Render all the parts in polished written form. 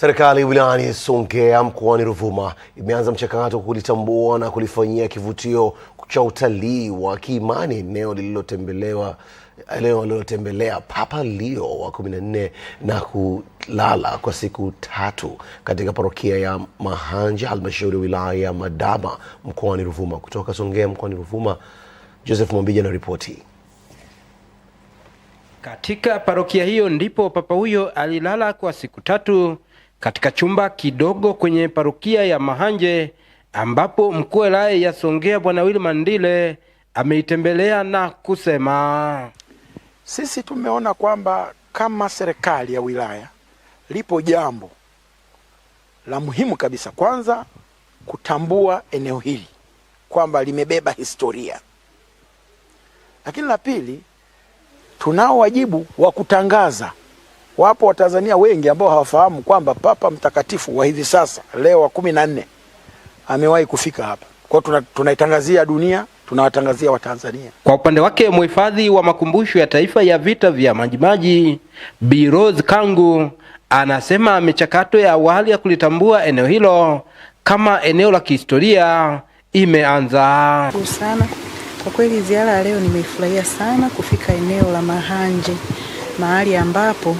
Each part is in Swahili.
Serikali wilayani Songea mkoani Ruvuma imeanza mchakato kulitambua na kulifanyia kivutio cha utalii wa kiimani eneo lililotembelea Papa Leo wa 14 na kulala kwa siku 3 katika parokia ya Mahanje, halmashauri ya wilaya ya Madaba mkoani Ruvuma. Kutoka Songea mkoani Ruvuma, Joseph Mwambija na ripoti. Katika parokia hiyo ndipo papa huyo alilala kwa siku 3 katika chumba kidogo kwenye parokia ya Mahanje, ambapo mkuu wa wilaya ya Songea Bwana Willy Mandile ameitembelea na kusema, sisi tumeona kwamba kama serikali ya wilaya lipo jambo la muhimu kabisa, kwanza kutambua eneo hili kwamba limebeba historia, lakini la pili tunao wajibu wa kutangaza. Wapo Watanzania wengi ambao hawafahamu kwamba Papa Mtakatifu wa hivi sasa Leo wa 14 amewahi kufika hapa. Kwa tunaitangazia dunia, tunawatangazia Watanzania. Kwa upande wake mhifadhi wa makumbusho ya taifa ya vita vya Majimaji Bi Rose Kangu anasema michakato ya awali ya kulitambua eneo hilo kama eneo la kihistoria imeanza. Sana. Kwa kweli ziara ya leo nimeifurahia sana kufika eneo la Mahanje, mahali ambapo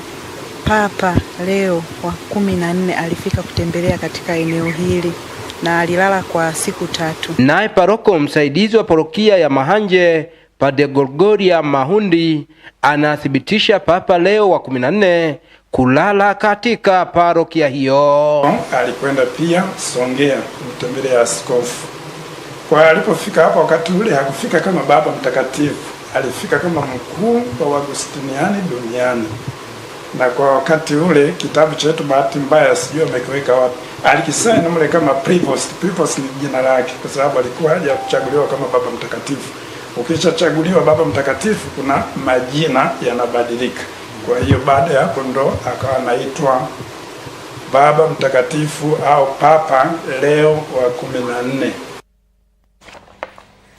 Papa Leo wa 14 alifika kutembelea katika eneo hili na alilala kwa siku 3. Naye paroko msaidizi wa parokia ya Mahanje Padre Gorgoria Mahundi anathibitisha Papa Leo wa 14 kulala katika parokia hiyo. Alikwenda pia Songea kutembelea askofu. Kwa alipofika hapa wakati ule hakufika kama Baba Mtakatifu, alifika kama mkuu wa Agustiniani duniani. Na kwa wakati ule kitabu chetu bahati mbaya sijui amekiweka wapi, alikisaini mle kama Prevost. Prevost ni jina lake kwa sababu alikuwa haja kuchaguliwa kama Baba Mtakatifu. Ukishachaguliwa Baba Mtakatifu kuna majina yanabadilika. Kwa hiyo baada ya hapo ndo akawa anaitwa Baba Mtakatifu au Papa Leo wa 14.